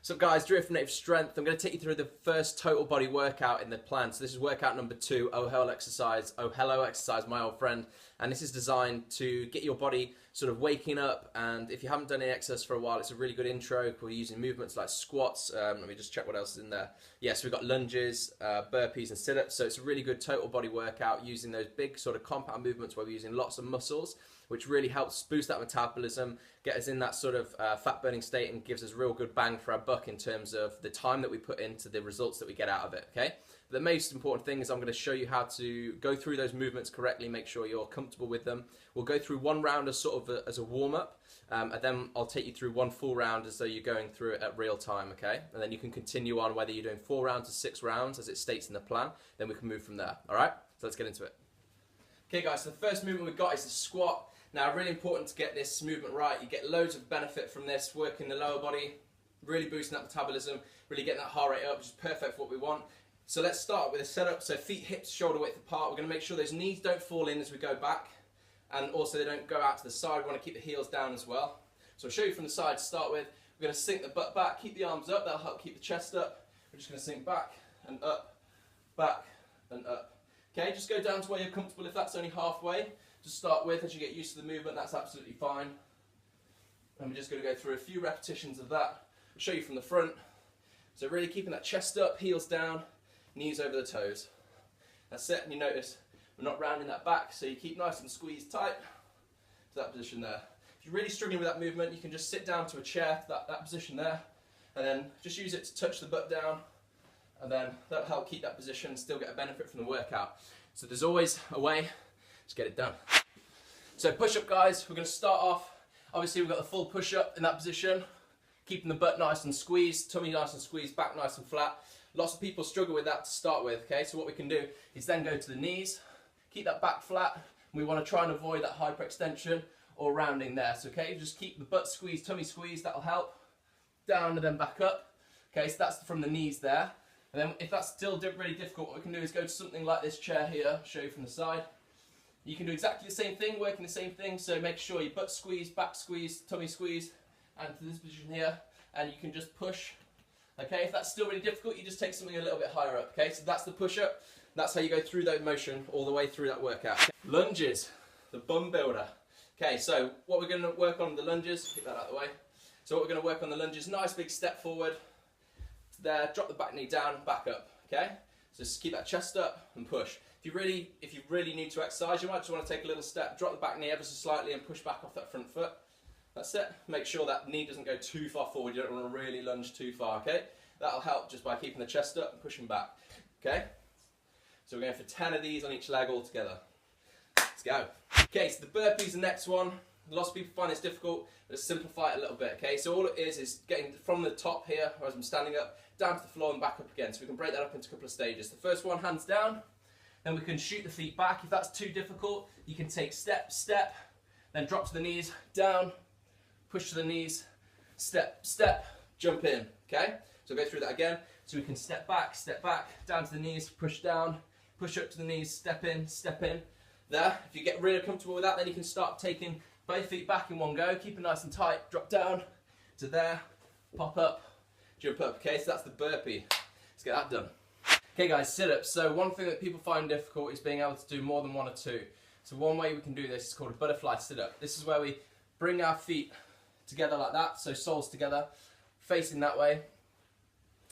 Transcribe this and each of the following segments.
So guys, Drew from Native Strength. I'm going to take you through the first total body workout in the plan. So this is workout number 2, Oh Hello exercise, my old friend. And this is designed to get your body sort of waking up. And if you haven't done any exercise for a while, it's a really good intro. We're using movements like squats. Let me just check what else is in there. Yes, we've got lunges, burpees and sit-ups. So it's a really good total body workout using those big sort of compound movements where we're using lots of muscles, which really helps boost that metabolism, get us in that sort of fat burning state and gives us real good bang for our buck in terms of the time that we put into the results that we get out of it, okay? But the most important thing is I'm going to show you how to go through those movements correctly, make sure you're comfortable with them. We'll go through one round as sort of as a warm-up, and then I'll take you through one full round as though you're going through it at real time, okay? And then you can continue on whether you're doing 4 rounds or 6 rounds as it states in the plan, then we can move from there, all right? So let's get into it. Okay guys, so the first movement we've got is the squat. Now, really important to get this movement right. You get loads of benefit from this, working the lower body, really boosting that metabolism, really getting that heart rate up, which is perfect for what we want. So let's start with a setup. So feet, hips, shoulder width apart. We're going to make sure those knees don't fall in as we go back, and also they don't go out to the side. We want to keep the heels down as well. So I'll show you from the side to start with. We're going to sink the butt back, keep the arms up. That'll help keep the chest up. We're just going to sink back and up, back and up. Okay, just go down to where you're comfortable if that's only halfway. To start with, as you get used to the movement, that's absolutely fine. And we're just going to go through a few repetitions of that. I'll show you from the front. So really keeping that chest up, heels down, knees over the toes. That's it, and you notice we're not rounding that back, so you keep nice and squeezed tight to that position there. If you're really struggling with that movement, you can just sit down to a chair, that position there, and then just use it to touch the butt down, and then that'll help keep that position and still get a benefit from the workout. So there's always a way. Let's get it done. So push-up, guys, we're going to start off. Obviously we've got the full push-up in that position, keeping the butt nice and squeezed, tummy nice and squeezed, back nice and flat. Lots of people struggle with that to start with, okay? So what we can do is then go to the knees, keep that back flat. We want to try and avoid that hyperextension or rounding there. So okay, just keep the butt squeezed, tummy squeezed, that'll help. Down and then back up. Okay, so that's from the knees there. And then if that's still really difficult, what we can do is go to something like this chair here. I'll show you from the side. You can do exactly the same thing, working the same thing, so make sure your butt squeeze, back squeeze, tummy squeeze, and to this position here, and you can just push. Okay, if that's still really difficult, you just take something a little bit higher up. Okay, so that's the push-up. That's how you go through that motion all the way through that workout. Lunges, the bum builder. Okay, so what we're going to work on the lunges, keep that out of the way. So what we're going to work on the lunges, nice big step forward, there, drop the back knee down, back up. Okay, so just keep that chest up and push. If you really need to exercise, you might just want to take a little step, drop the back knee ever so slightly and push back off that front foot. That's it. Make sure that knee doesn't go too far forward. You don't want to really lunge too far, okay? That'll help just by keeping the chest up and pushing back, okay? So we're going for 10 of these on each leg all together. Let's go. Okay, so the burpee is the next one. Lots of people find this difficult. Let's simplify it a little bit, okay? So all it is getting from the top here, as I'm standing up, down to the floor and back up again. So we can break that up into a couple of stages. The first one, hands down. Then we can shoot the feet back. If that's too difficult, you can take step, step, then drop to the knees, down, push to the knees, step, step, jump in, okay? So go through that again. So we can step back, down to the knees, push down, push up to the knees, step in, there. If you get really comfortable with that, then you can start taking both feet back in one go, keep it nice and tight, drop down to there, pop up, jump up, okay? So that's the burpee. Let's get that done. Okay guys, sit-ups. So one thing that people find difficult is being able to do more than 1 or 2. So one way we can do this is called a butterfly sit-up. This is where we bring our feet together like that, so soles together, facing that way.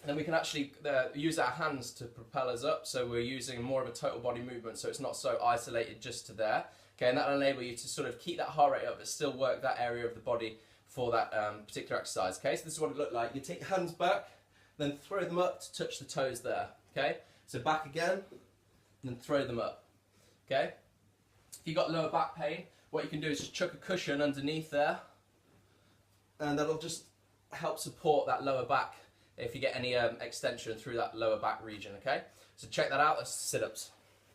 And then we can actually use our hands to propel us up, so we're using more of a total body movement, so it's not so isolated just to there. Okay, and that'll enable you to sort of keep that heart rate up but still work that area of the body for that particular exercise. Okay, so this is what it looked like. You take your hands back, then throw them up to touch the toes there. Okay, so back again, and then throw them up. Okay, if you've got lower back pain, what you can do is just chuck a cushion underneath there, and that'll just help support that lower back if you get any extension through that lower back region. Okay, so check that out. That's sit-ups.